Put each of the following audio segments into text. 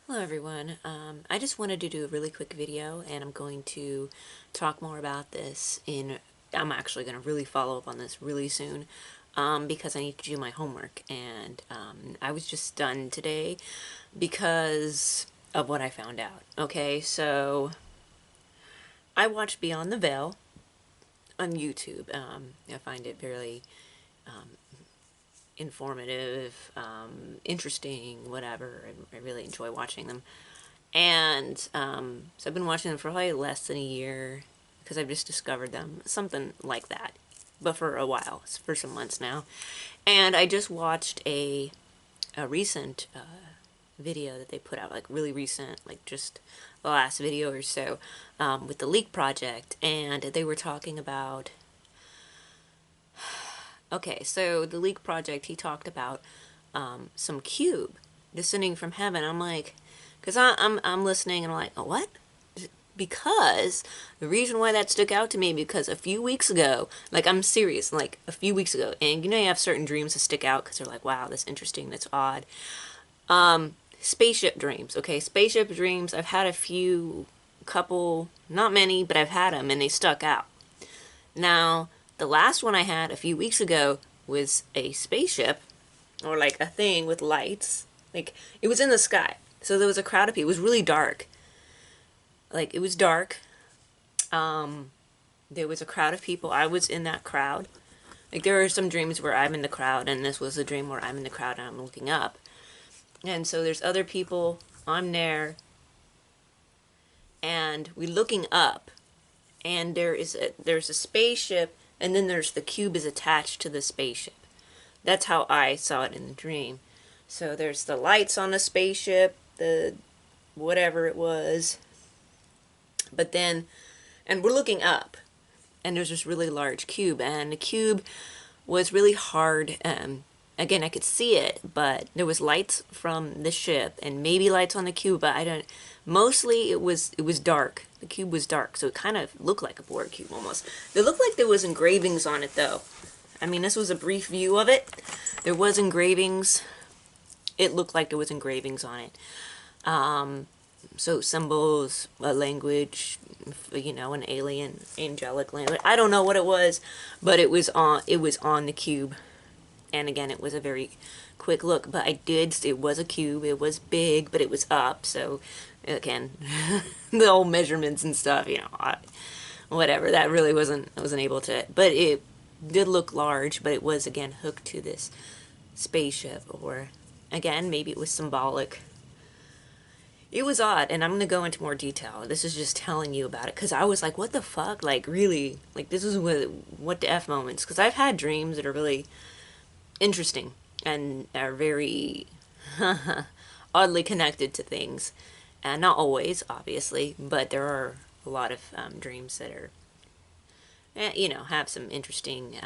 Hello everyone. I just wanted to do a really quick video and I'm going to talk more about this I'm actually going to really follow up on this really soon because I need to do my homework and I was just done today because of what I found out. Okay, so I watched Beyond the Veil on YouTube. I find it very informative, interesting, whatever. I really enjoy watching them. And so I've been watching them for probably less than a year because I've just discovered them, something like that. But for a while, for some months now. And I just watched a recent video that they put out, like really recent, like just the last video or so, with the Leak Project. And they were talking about, okay, so the Leak Project, he talked about some cube descending from heaven. I'm like, because I'm listening and I'm like, oh, what? Because the reason why that stuck out to me, because a few weeks ago, like I'm serious, like a few weeks ago, and you know you have certain dreams that stick out because they're like, wow, that's interesting, that's odd. Spaceship dreams, okay, spaceship dreams. I've had a few, couple, not many, but I've had them and they stuck out. Now, the last one I had a few weeks ago was a spaceship, or like a thing with lights. Like, it was in the sky. So there was a crowd of people. It was really dark. Like, it was dark. There was a crowd of people. I was in that crowd. Like, there are some dreams where I'm in the crowd, and this was a dream where I'm in the crowd and I'm looking up. And so there's other people. I'm there. And we're looking up. And there's a spaceship, and then there's the cube is attached to the spaceship. That's how I saw it in the dream. So there's the lights on the spaceship, the whatever it was. But then, and we're looking up, and there's this really large cube, and the cube was really hard. Again, I could see it, but there was lights from the ship, and maybe lights on the cube, but I don't. Mostly, it was dark. The cube was dark, so it kind of looked like a Borg cube almost. It looked like there was engravings on it, though. I mean, this was a brief view of it. There was engravings. It looked like there was engravings on it. So symbols, a language, you know, an alien, angelic language. I don't know what it was, but it was on the cube. And again, it was a very quick look, but it was a cube. It was big, but it was up. So again, the old measurements and stuff, you know, whatever. That really wasn't able to, but it did look large, but it was again hooked to this spaceship, or again, maybe it was symbolic. It was odd, and I'm going to go into more detail. This is just telling you about it, because I was like, what the fuck? Like, really? Like, this is what the F moments? Because I've had dreams that are really interesting and are very oddly connected to things. And not always, obviously, but there are a lot of dreams that are, you know, have some interesting...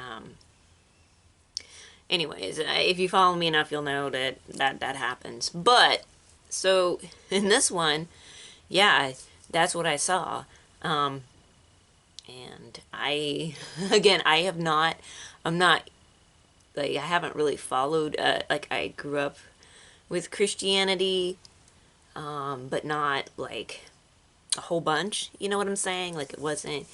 anyways, if you follow me enough, you'll know that happens. But, so, in this one, yeah, that's what I saw. And again, I'm not, like, I haven't really followed, like, I grew up with Christianity, but not, like, a whole bunch, you know what I'm saying? Like, it wasn't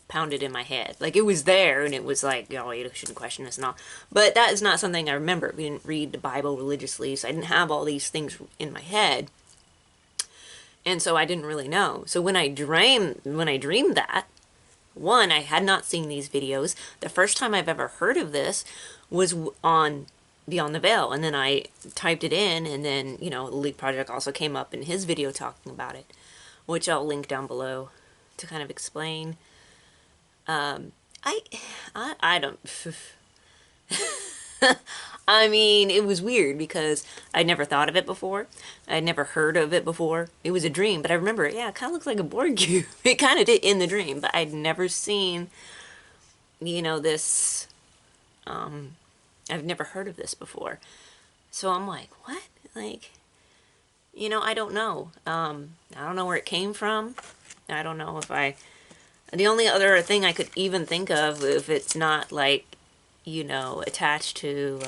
pounded in my head. Like, it was there, and it was like, oh, you shouldn't question this and all. But that is not something I remember. We didn't read the Bible religiously, so I didn't have all these things in my head. And so I didn't really know. So when I dreamed that, one, I had not seen these videos. The first time I've ever heard of this was on Beyond the Veil. And then I typed it in, and then, you know, the Leak Project also came up in his video talking about it, which I'll link down below to kind of explain. I don't... I mean, it was weird because I'd never thought of it before. I'd never heard of it before. It was a dream, but I remember, yeah, it kind of looks like a Borg cube. It kind of did in the dream, but I'd never seen, you know, this, I've never heard of this before. So I'm like, what? Like, you know, I don't know. I don't know where it came from. I don't know if the only other thing I could even think of, if it's not like, you know, attached to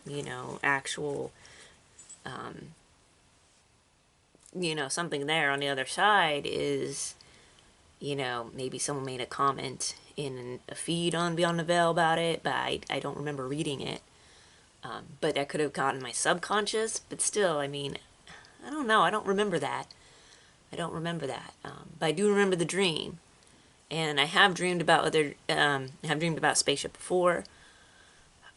you know, actual, you know, something there on the other side is, you know, maybe someone made a comment in a feed on Beyond the Veil about it, but I don't remember reading it. But that could have gotten my subconscious, but still, I mean, I don't know, I don't remember that. I don't remember that. But I do remember the dream. And I have dreamed about I have dreamed about Spaceship before.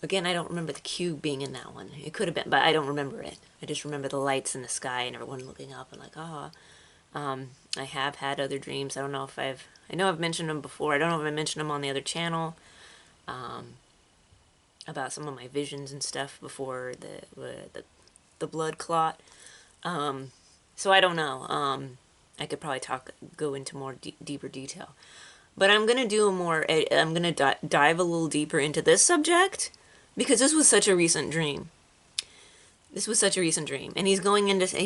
Again, I don't remember the cube being in that one. It could have been, but I don't remember it. I just remember the lights in the sky and everyone looking up and like, ah. I have had other dreams. I don't know if I know I've mentioned them before. I don't know if I mentioned them on the other channel. About some of my visions and stuff before the blood clot. So I don't know. I could probably go into more deeper detail. But I'm gonna do I'm gonna dive a little deeper into this subject because this was such a recent dream. This was such a recent dream, and he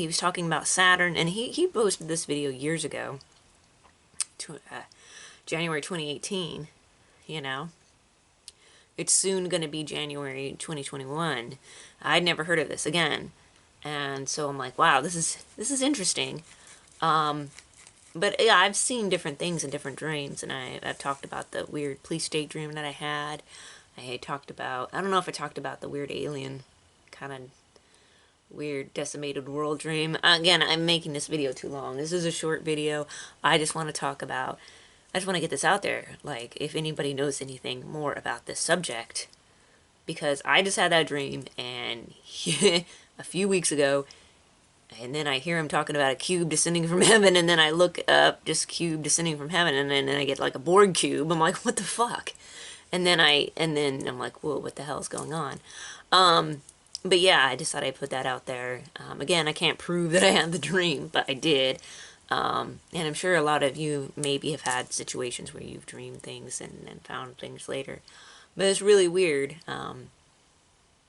was talking about Saturn, and he posted this video years ago, January 2018. You know, it's soon gonna be January 2021. I'd never heard of this again, and so I'm like, wow, this is interesting. But yeah, I've seen different things in different dreams, and I've talked about the weird police state dream that I had. I don't know if I talked about the weird alien, kind of weird decimated world dream. Again, I'm making this video too long. This is a short video. I just want to get this out there. Like, if anybody knows anything more about this subject, because I just had that dream, and a few weeks ago, and then I hear him talking about a cube descending from heaven, and then I look up just cube descending from heaven, and then I get like a Borg cube. I'm like, what the fuck? And then I'm like, whoa, what the hell is going on? But yeah, I just thought I'd put that out there. Again, I can't prove that I had the dream, but I did. And I'm sure a lot of you maybe have had situations where you've dreamed things and found things later. But it's really weird.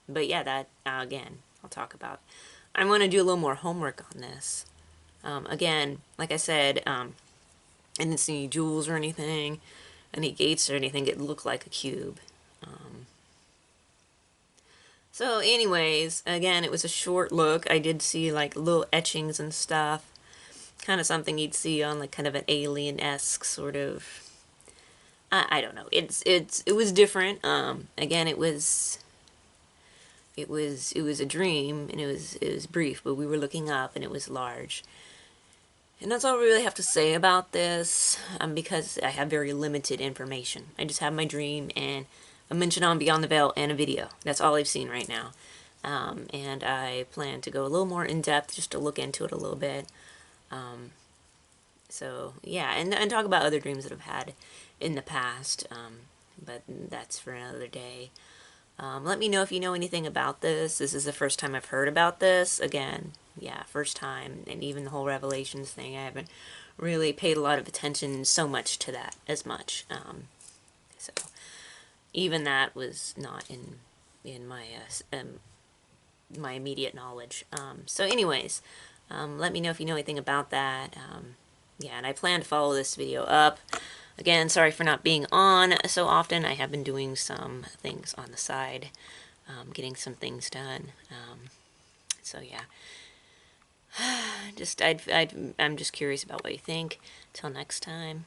But yeah, that, again, I'll talk about. I'm going to do a little more homework on this. Again, like I said, I didn't see any jewels or anything, any gates or anything. It looked like a cube. So anyways, again, it was a short look. I did see like little etchings and stuff. Kind of something you'd see on like kind of an alien-esque sort of, I don't know. It was different. Again, it was a dream, and it was brief, but we were looking up and it was large. And that's all I really have to say about this, because I have very limited information. I just have my dream and a mention on Beyond the Veil and a video. That's all I've seen right now. And I plan to go a little more in depth just to look into it a little bit. So yeah, and talk about other dreams that I've had in the past. But that's for another day. Let me know if you know anything about this. This is the first time I've heard about this. Again, yeah, first time. And even the whole Revelations thing, I haven't really paid a lot of attention so much to that as much. So even that was not in my my immediate knowledge. So anyways, let me know if you know anything about that. Yeah, and I plan to follow this video up. Again, sorry for not being on so often. I have been doing some things on the side, getting some things done. So yeah, I'm just curious about what you think. Till next time.